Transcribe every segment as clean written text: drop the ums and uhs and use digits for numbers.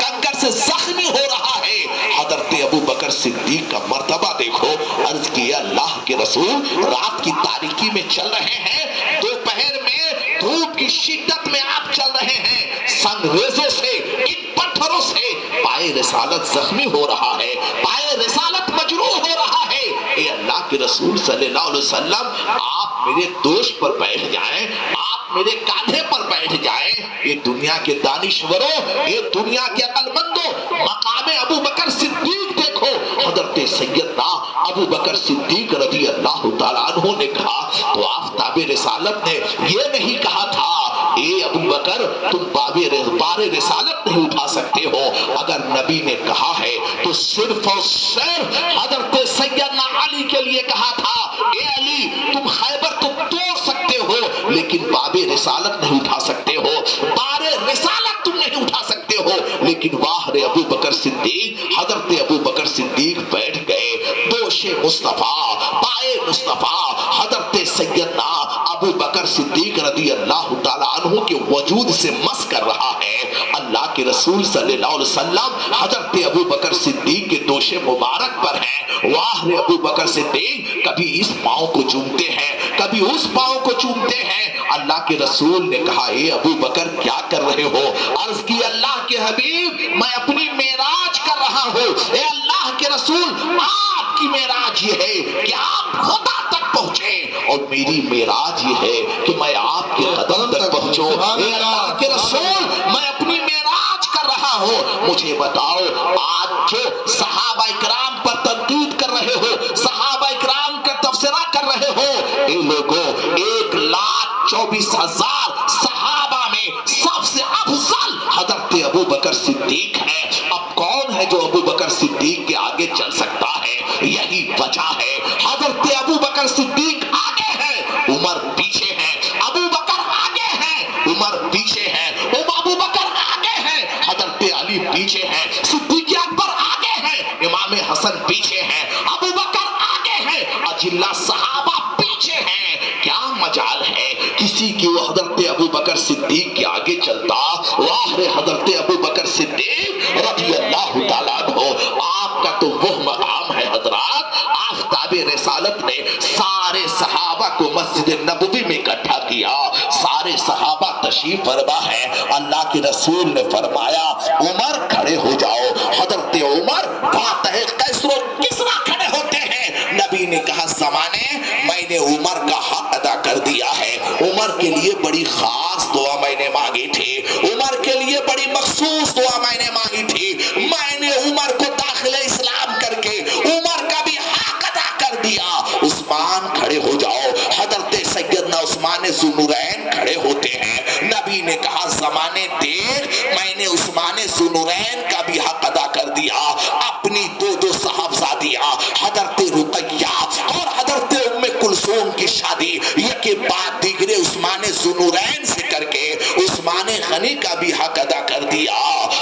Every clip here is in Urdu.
کنکر سے زخمی ہو رہا ہے۔ حضرت ابو بکر صدیق کا مرتبہ دیکھو۔ عرض کیا اللہ کے رسول رات کی تاریکی میں چل رہے ہیں، دوپہر میں دھوپ کی شدت میں آپ چل رہے ہیں، سنگریزوں سے ان پتھروں سے پائے رسالت زخمی ہو رہا ہے، پائے رسالت مجروح ہو رہا ہے۔ اے اللہ کے رسول صلی اللہ علیہ وسلم آپ میرے دوش پر بیٹھ جائیں، آپ میرے کاندھے پر بیٹھ جائیں۔ یہ دنیا کے دانشوروں، یہ دنیا کے عقل مندوں، مقام ابو بکر صدیق دیکھو۔ حضرت سیدنا ابو بکر صدیق رضی اللہ تعالیٰ عنہ نے کہا تو آفتاب رسالت نے یہ نہیں کہا تھا اے ابو بکر تم بار رسالت نہیں اٹھا سکتے ہو۔ اگر نبی نے کہا ہے تو صرف اور صرف حضرت سیدنا علی کے لیے کہا تھا اے علی تم خیبر تو توڑ سکتے ہو لیکن باب رسالت نہیں اٹھا سکتے ہو، بار رسالت تم نہیں اٹھا سکتے ہو۔ لیکن واہ رے ابو بکر صدیق، حضرت ابو بکر صدیق بیٹھ گئے، دوش مصطفیٰ، پائے مصطفیٰ حضرت سیدنا ابو بکر صدیق رضی اللہ تعالیٰ عنہ کے وجود سے مس کر رہا ہے۔ اللہ کے رسول صلی اللہ علیہ وسلم حضرت ابو بکر صدیق کے دوش مبارک پر ہیں۔ واہ رے ابو بکر صدیق کبھی اس پاؤں کو چومتے ہیں، کبھی اس پاؤں کو چومتے ہیں۔ اللہ کے رسول نے کہا اے ابو بکر کیا کر رہے ہو؟ عرض کی اللہ کے حبیب میں اپنی معراج کر رہا ہوں۔ اے اللہ کے رسول آپ کی معراج یہ ہے کہ آپ خدا تک پہنچے اور میری معراج یہ ہے کہ میں آپ کے قدم تک پہنچوں۔ اے اللہ کے رسول میں اپنی معراج کر رہا ہوں، مجھے بتاؤ آج جو صحابہ اکرام پر تنقید کر رہے ہو، صحابہ اکرام کا تبصرہ کر رہے ہو، اے لوگوں 1,24,000 صحابہ میں سب سے افضل حضرت ابو بکر صدیق ہے۔ اب کون ہے جو ابو بکر صدیق کے آگے چل سکتا ہے؟ یہی وجہ ہے حضرت ابو بکر صدیق آگے ہے، عمر پیچھے ہے، ابو بکر آگے ہے، عمر پیچھے ہے، ابو بکر آگے ہے، حضرت علی پیچھے ہے، صدیق اکبر آگے ہے، امام حسن پیچھے ہے، ابو بکر آگے ہے، اجلہ صحابہ پیچھے ہیں۔ کیا مجال ہے کسی کی وہ حضرت ابو بکر صدیق کے آگے چلتا؟ واہ رے حضرت ابو بکر صدیق رضی اللہ تعالیٰ عنہ، آپ کا تو وہ مقام ہے حضرات۔ آفتاب رسالت نے سارے صحابہ کو مسجد نبوی میں اکٹھا کیا، سارے صحابہ تشریف فرما ہے۔ اللہ کے رسول نے فرمایا عمر کھڑے ہو جاؤ۔ حضرت عمر فاتح قیصر و کسریٰ کھڑے ہوتے ہیں۔ نبی نے کہا زمانے میں نے عمر کا حق ادا کر دیا ہے، عمر کے لیے بڑی خاص دعا میں نے مانگی تھی، عمر کے لیے بڑی مخصوص دعا میں نے مانگی تھی، میں نے عمر کو داخل اسلام کر کے عمر کا بھی حق ادا کر دیا۔ عثمان کھڑے ہو جاؤ۔ حضرت سیدنا عثمان ذو النورین کھڑے ہوتے ہیں۔ نبی نے کہا زمانے دیکھ میں نے عثمان ذو النورین کا بھی حق ادا کر دیا، اپنی دو صاحبزادیاں حضرت رقیہ اور حضرت ام کلثوم کی شادی یکے بعد دیگرے عثمان ذو النورین سے کر کے عثمان غنی کا بھی حق ادا کر دیا۔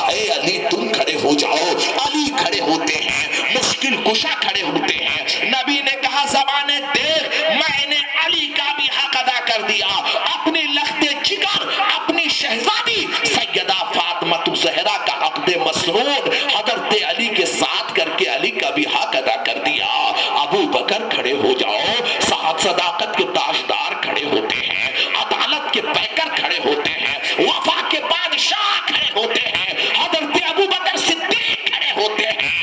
اے علی تم کھڑے ہو جاؤ۔ علی کھڑے ہوتے ہیں، مشکل کشا کھڑے ہوتے ہیں۔ نبی نے کہا زمانے دیکھ میں نے علی کا بھی حق ادا کر دیا، اپنی لخت جگر اپنی شہزادی سیدہ فاطمہ الزہرا کا عقد مسنون حضرت علی کے ساتھ کر کے علی کا بھی حق ادا کر دیا۔ ابو بکر کھڑے ہو جاؤ۔ صداقت کے تاجدار کھڑے ہوتے ہیں، عدالت کے پیکر کھڑے ہوتے ہیں، وفا کے بادشاہ کھڑے ہوتے ہیں، حضرت ابو بکر صدیق کھڑے ہوتے ہیں۔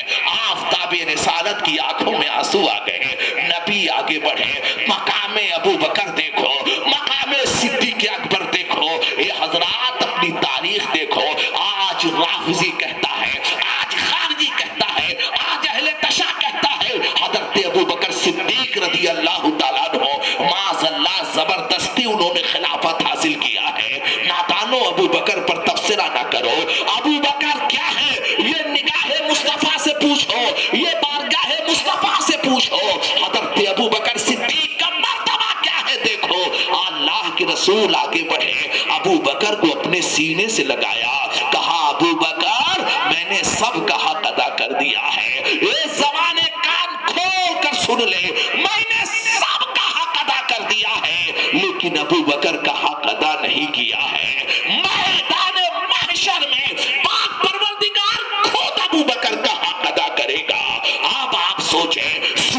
آفتاب رسالت کی آنکھوں میں آنسو آ گئے۔ نبی آگے بڑھے، مقام ابو بکر دیکھو، مقام صدیق اکبر دیکھو۔ یہ حضرات اپنی تاریخ دیکھو۔ آج رافضی کہتا ہے، آج خارجی کہتا ہے، آج اہل تشیع کہتا ہے حضرت ابو بکر صدیق رضی اللہ تعالیٰ عنہ معاذ اللہ زبردستی انہوں نے خلافت حاصل کیا ہے۔ نادانو ابو بکر پر تبصرہ نہ کرو۔ ابو بکر کیا ہے یہ نگاہ مصطفیٰ سے پوچھو، یہ بارگاہ مصطفیٰ سے پوچھو۔ حضرت ابو بکر صدیق کا مرتبہ کیا ہے دیکھو۔ اللہ کے رسول آگے بڑھے، ابو بکر کو اپنے سینے سے لگایا، کہا ابو بکر میں نے سب کا حق ادا کر دیا ہے، یہ زمانے کان کھول کر سن لے، میں نے سب کا حق ادا کر دیا ہے لیکن ابو بکر کا حق ادا نہیں کیا ہے۔ میدان محشر میں پاک پروردگار